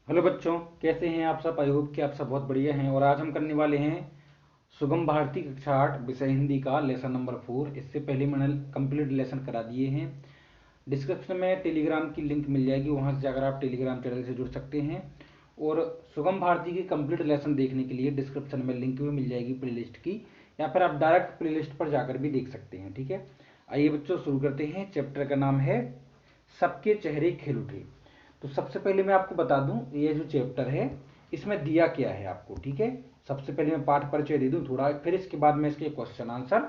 Hello बच्चों, कैसे हैं आप सब। आई होप कि आप सब बहुत बढ़िया हैं। और आज हम करने वाले हैं सुगम भारती कक्षा 8 विषय हिंदी का लेसन नंबर 4। इससे पहले मैंने कंप्लीट लेसन करा दिए हैं। डिस्क्रिप्शन में टेलीग्राम की लिंक मिल जाएगी, वहां से जाकर आप टेलीग्राम चैनल से जुड़ सकते हैं। और सुगम भारती की कंप्लीट लेसन देखने के लिए डिस्क्रिप्शन में लिंक भी मिल जाएगी प्लेलिस्ट की, या फिर आप डायरेक्ट प्लेलिस्ट पर जाकर भी देख सकते हैं। ठीक है, आइए बच्चों शुरू करते हैं। चैप्टर का नाम है सबके चेहरे खिल उठे। तो सबसे पहले मैं आपको बता दूं, ये जो चैप्टर है इसमें दिया क्या है आपको। ठीक है, सबसे पहले मैं पाठ परिचय दे दूं थोड़ा, फिर इसके बाद मैं इसके क्वेश्चन आंसर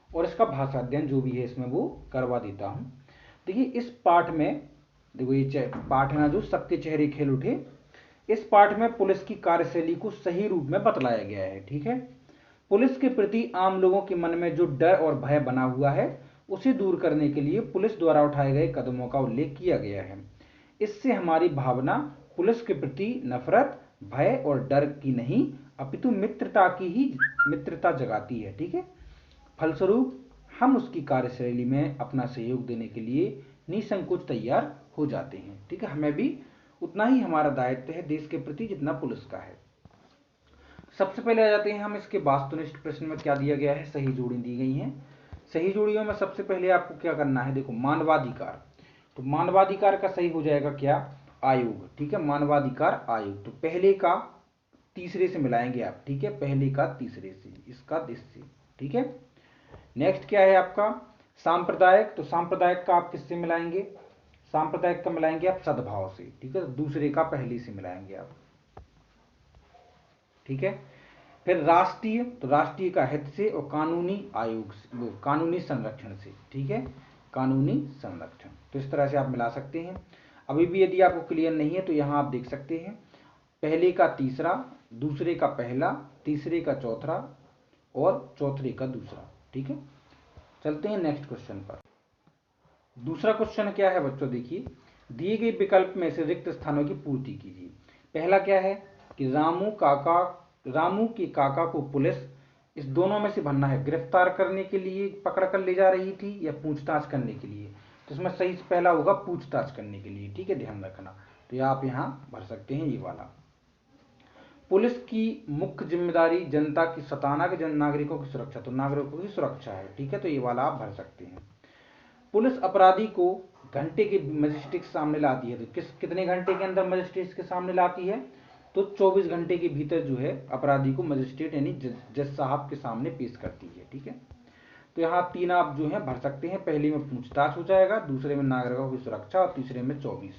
और इसका भाषा अध्ययन जो भी है इसमें वो करवा देता हूं। देखिए इस पाठ में, देखो ये पाठ है ना जो सबके चेहरे खिल उठे, इस पाठ में पुलिस की कार्यशैली को सही रूप में बतलाया गया है। ठीक है, पुलिस के प्रति आम लोगों के मन में जो डर और भय बना हुआ है उसे दूर करने के लिए पुलिस द्वारा उठाए गए कदमों का उल्लेख किया गया है। इससे हमारी भावना पुलिस के प्रति नफरत, भय और डर की नहीं अपितु मित्रता की ही मित्रता जगाती है। ठीक है, फलस्वरूप हम उसकी कार्यशैली में अपना सहयोग देने के लिए निसंकोच तैयार हो जाते हैं। ठीक है, हमें भी उतना ही हमारा दायित्व है देश के प्रति जितना पुलिस का है। सबसे पहले आ जाते हैं हम इसके वास्तुनिष्ठ प्रश्न में क्या दिया गया है। सही जोड़ी दी गई हैं। सही जोड़ियों में सबसे पहले आपको क्या करना है, देखो मानवाधिकार। तो मानवाधिकार का सही हो जाएगा क्या, आयोग। ठीक है, मानवाधिकार आयोग। तो पहले का तीसरे से मिलाएंगे आप। ठीक है, पहले का तीसरे से, इसका दिस से। ठीक है, नेक्स्ट क्या है आपका सांप्रदायिक। तो सांप्रदायिक का आप किससे मिलाएंगे, सांप्रदायिक का मिलाएंगे आप सद्भाव से। ठीक है, तो दूसरे का पहले से मिलाएंगे आप। ठीक है, फिर राष्ट्रीय, तो राष्ट्रीय का हित से, और कानूनी आयोग से, वो कानूनी संरक्षण से। ठीक है, कानूनी संरक्षण। तो इस तरह से आप मिला सकते हैं। अभी भी यदि आपको क्लियर नहीं है तो यहां आप देख सकते हैं, पहले का तीसरा, दूसरे का पहला, तीसरे का चौथा और चौथे का दूसरा। ठीक है, चलते हैं नेक्स्ट क्वेश्चन पर। दूसरा क्वेश्चन क्या है बच्चों, देखिए दिए गए विकल्प में से रिक्त स्थानों की पूर्ति कीजिए। पहला क्या है कि रामू के काका को पुलिस इस दोनों में से भरना है, गिरफ्तार करने के लिए पकड़ कर ले जा रही थी या पूछताछ करने के लिए। तो इसमें सही पहला होगा पूछताछ करने के लिए। ठीक है, ध्यान रखना। तो यह आप यहां भर सकते हैं ये वाला। पुलिस की मुख्य जिम्मेदारी जनता की सताना के नागरिकों की सुरक्षा, तो नागरिकों की सुरक्षा है। ठीक है, तो ये वाला आप भर सकते हैं। पुलिस अपराधी को घंटे के मजिस्ट्रेट के सामने लाती है, तो कितने घंटे के अंदर मजिस्ट्रेट के सामने लाती है, तो 24 घंटे के भीतर जो है अपराधी को मजिस्ट्रेट यानी जज साहब के सामने पेश करती है। ठीक है, तो यहाँ तीन आप जो है भर सकते हैं। पहले में पूछताछ हो जाएगा, दूसरे में नागरिकों की सुरक्षा और तीसरे में 24।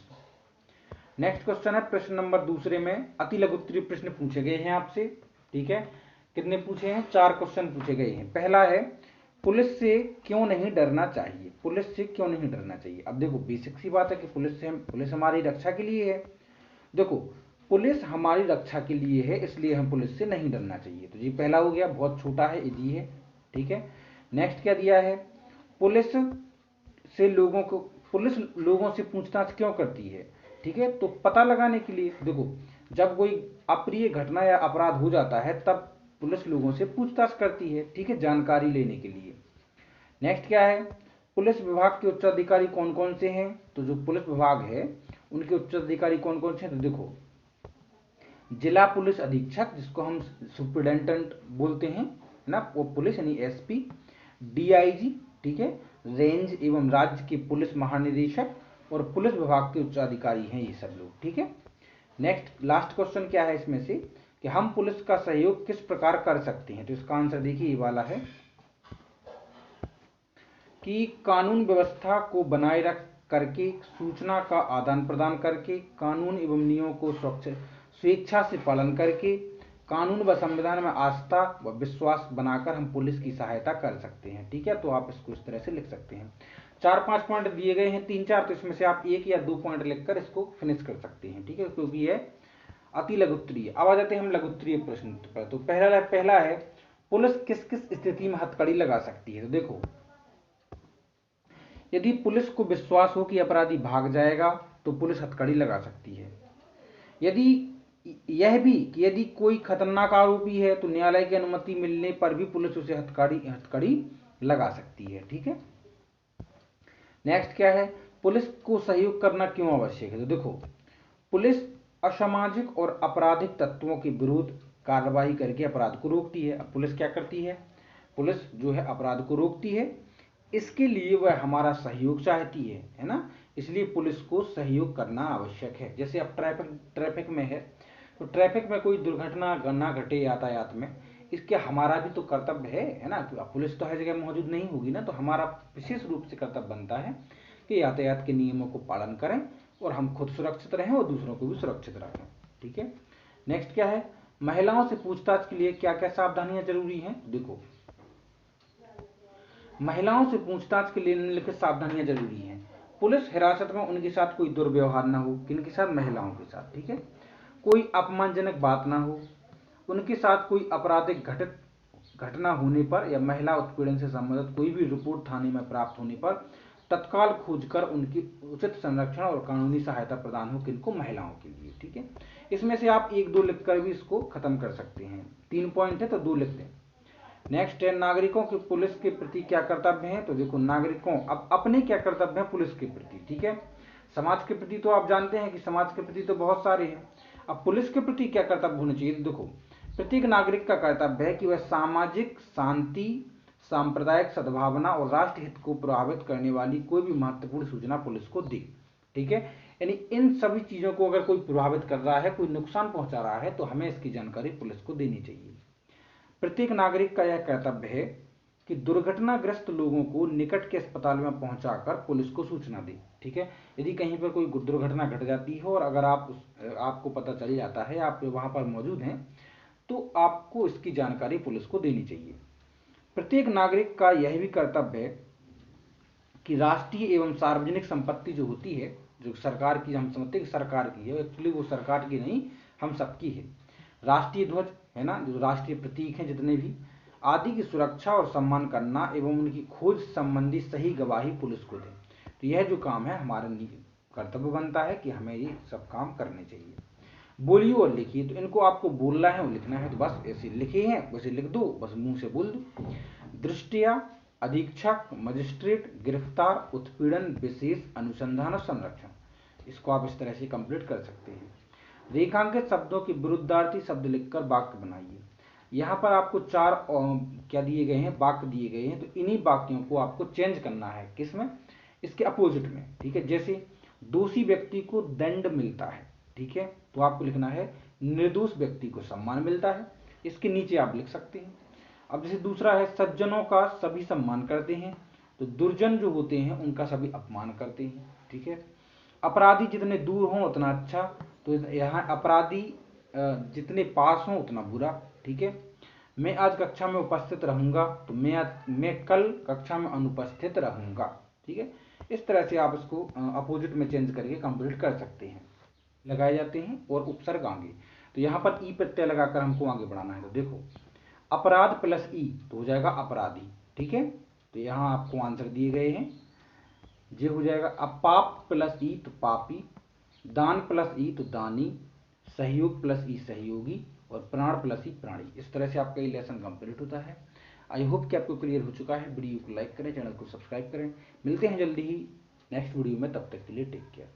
नेक्स्ट क्वेश्चन है प्रश्न नंबर दूसरे में अति लघु उत्तरीय प्रश्न पूछे गए हैं आपसे। ठीक है, कितने पूछे हैं, 4 क्वेश्चन पूछे गए हैं। पहला है पुलिस से क्यों नहीं डरना चाहिए, पुलिस से क्यों नहीं डरना चाहिए। अब देखो बेसिक सी बात है कि पुलिस हमारी रक्षा के लिए है। देखो पुलिस हमारी रक्षा के लिए है, इसलिए हम पुलिस से नहीं डरना चाहिए। तो ये पहला हो गया, बहुत छोटा है, इजी है। ठीक है, नेक्स्ट क्या दिया है, पुलिस से लोगों को पुलिस लोगों से पूछताछ क्यों करती है। ठीक है, तो पता लगाने के लिए। देखो जब कोई अप्रिय घटना या अपराध हो जाता है तब पुलिस लोगों से पूछताछ करती है। ठीक है, जानकारी लेने के लिए। नेक्स्ट क्या है, पुलिस विभाग के उच्चाधिकारी कौन कौन से हैं। तो जो पुलिस विभाग है उनके उच्चाधिकारी कौन कौन से हैं, तो देखो जिला पुलिस अधीक्षक जिसको हम सुप्रिटेंडेंट बोलते हैं ना, वो पुलिस यानी एसपी, डीआईजी। ठीक है, रेंज एवं राज्य के पुलिस महानिदेशक और पुलिस विभाग के उच्चाधिकारी हैं ये सब लोग। ठीक है, नेक्स्ट लास्ट क्वेश्चन क्या है इसमें से कि हम पुलिस का सहयोग किस प्रकार कर सकते हैं। तो इसका आंसर देखिए ये वाला है कि कानून व्यवस्था को बनाए रख करके, सूचना का आदान प्रदान करके, कानून एवं नियमों को स्वेच्छा से पालन करके, कानून व संविधान में आस्था व विश्वास बनाकर हम पुलिस की सहायता कर सकते हैं। ठीक है, तो आप इसको इस तरह से लिख सकते हैं। 4-5 पॉइंट दिए गए हैं, 3-4, तो इसमें से आप 1 या 2 पॉइंट लिखकर इसको फिनिश कर सकते हैं। ठीक है, क्योंकि ये अति लघुत्तरीय। अब आ जाते हैं हम लघुत्तरीय प्रश्न पर। तो पहला है पुलिस किस किस स्थिति में हथकड़ी लगा सकती है। तो देखो यदि पुलिस को विश्वास हो कि अपराधी भाग जाएगा तो पुलिस हथकड़ी लगा सकती है। यदि यह भी कि यदि कोई खतरनाक आरोपी है तो न्यायालय की अनुमति मिलने पर भी पुलिस उसे हथकड़ी लगा सकती है। ठीक है, नेक्स्ट क्या है, पुलिस को सहयोग करना क्यों आवश्यक है। तो देखो पुलिस असामाजिक और आपराधिक तत्वों के विरुद्ध कार्रवाई करके अपराध को रोकती है। अब पुलिस क्या करती है, पुलिस जो है अपराध को रोकती है, इसके लिए वह हमारा सहयोग चाहती है ना, इसलिए पुलिस को सहयोग करना आवश्यक है। जैसे अब ट्रैफिक में है, तो ट्रैफिक में कोई दुर्घटना ना घटे यातायात में, इसके हमारा भी तो कर्तव्य है ना। पुलिस तो हर जगह मौजूद नहीं होगी ना, तो हमारा विशेष रूप से कर्तव्य बनता है कि यातायात के नियमों को पालन करें और हम खुद सुरक्षित रहें और दूसरों को भी सुरक्षित रखें। ठीक है, नेक्स्ट क्या है, महिलाओं से पूछताछ के लिए क्या क्या सावधानियां जरूरी हैं। देखो, महिलाओं से पूछताछ के लिए निम्नलिखित सावधानियां जरूरी हैं। पुलिस हिरासत में उनके साथ कोई दुर्व्यवहार ना हो, किनके साथ, महिलाओं के साथ। ठीक है, कोई अपमानजनक बात ना हो, उनके साथ कोई आपराधिक घटना होने पर या महिला उत्पीड़न से संबंधित कोई भी रिपोर्ट थाने में प्राप्त होने पर तत्काल खोजकर उनकी उचित संरक्षण और कानूनी सहायता प्रदान हो, किनको, महिलाओं के लिए। ठीक है, इसमें से आप 1-2 लिखकर भी इसको खत्म कर सकते हैं। 3 पॉइंट है तो 2 लिख दें। नेक्स्ट है, नागरिकों के पुलिस के प्रति क्या कर्तव्य है। तो देखो, नागरिकों अब अपने क्या कर्तव्य है पुलिस के प्रति। ठीक है, समाज के प्रति तो आप जानते हैं कि समाज के प्रति तो बहुत सारे हैं। अब पुलिस के प्रति क्या कर्तव्य होने चाहिए। तो देखो, प्रत्येक नागरिक का कर्तव्य है कि वह सामाजिक शांति, सांप्रदायिक सद्भावना और राष्ट्र हित को प्रभावित करने वाली कोई भी महत्वपूर्ण सूचना पुलिस को दे। ठीक है, यानी इन सभी चीजों को अगर कोई प्रभावित कर रहा है, कोई नुकसान पहुंचा रहा है, तो हमें इसकी जानकारी पुलिस को देनी चाहिए। प्रत्येक नागरिक का यह कर्तव्य है कि दुर्घटनाग्रस्त लोगों को निकट के अस्पताल में पहुंचाकर पुलिस को सूचना दे। ठीक है, यदि कहीं पर कोई दुर्घटना घट जाती है और अगर आपको पता चल जाता है, आप वहां पर मौजूद हैं, तो आपको इसकी जानकारी पुलिस को देनी चाहिए। प्रत्येक नागरिक का यह भी कर्तव्य है कि राष्ट्रीय एवं सार्वजनिक संपत्ति जो होती है, जो सरकार की, हम समझते हैं कि सरकार की है, एक्चुअली वो सरकार की नहीं, हम सबकी है। राष्ट्रीय ध्वज है ना, जो राष्ट्रीय प्रतीक हैं जितने भी, आदि की सुरक्षा और सम्मान करना एवं उनकी खोज संबंधी सही गवाही पुलिस को दें। तो यह जो काम है हमारा कर्तव्य बनता है कि हमें ये सब काम करने चाहिए। बोलिए और लिखिए, तो इनको आपको बोलना है और लिखना है, तो बस ऐसे लिखे हैं वैसे लिख दो, बस मुंह से बोल दो। दृष्टिया, अधीक्षक, मजिस्ट्रेट, गिरफ्तार, उत्पीड़न, विशेष, अनुसंधान और संरक्षण, इसको आप इस तरह से कंप्लीट कर सकते हैं। रेखांकित शब्दों के विरुद्धार्थी शब्द लिखकर वाक्य बनाइए। यहाँ पर आपको 4 क्या दिए गए हैं, वाक्य दिए गए हैं, तो इन्हीं वाक्यों को आपको चेंज करना है, किसमें, इसके अपोजिट में। ठीक है, जैसे दोषी व्यक्ति को दंड मिलता है, ठीक है, तो आपको लिखना है निर्दोष व्यक्ति को सम्मान मिलता है, इसके नीचे आप लिख सकते हैं। अब जैसे दूसरा है, सज्जनों का सभी सम्मान करते हैं, तो दुर्जन जो होते हैं उनका सभी अपमान करते हैं। ठीक है, अपराधी जितने दूर हों उतना अच्छा, तो यहाँ अपराधी जितने पास हों उतना बुरा। ठीक है, मैं आज कक्षा में उपस्थित रहूंगा, तो मैं कल कक्षा में अनुपस्थित रहूंगा। ठीक है, इस तरह से आप इसको अपोजिट में चेंज करके कंप्लीट कर सकते हैं, लगाए जाते हैं। और उपसर्ग आगे, तो यहाँ पर ई प्रत्यय लगाकर हमको आगे बढ़ाना है। तो देखो, अपराध प्लस ई तो हो जाएगा अपराधी। ठीक है, तो यहाँ आपको आंसर दिए गए हैं, ये हो जाएगा। अब पाप प्लस ई तो पापी, दान प्लस ई तो दानी, सहयोग प्लस ई सहयोगी, और प्राण प्लस ई प्राणी। इस तरह से आपका ये लेसन कंप्लीट होता है। आई होप कि आपको क्लियर हो चुका है। वीडियो को लाइक करें, चैनल को सब्सक्राइब करें। मिलते हैं जल्दी ही नेक्स्ट वीडियो में, तब तक के लिए टेक केयर।